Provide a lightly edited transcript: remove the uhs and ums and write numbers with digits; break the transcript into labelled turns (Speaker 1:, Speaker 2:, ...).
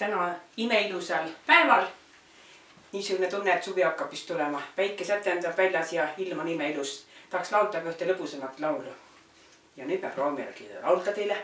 Speaker 1: täna imeilusal päeval. Niisugune tunne, et suvi hakkab just tulema. Päike sätendab väljas ja ilm on imeilus. Tahaks laulda ka ühte lõbusamat laulu. Ja nüüd me proovime laulda teile.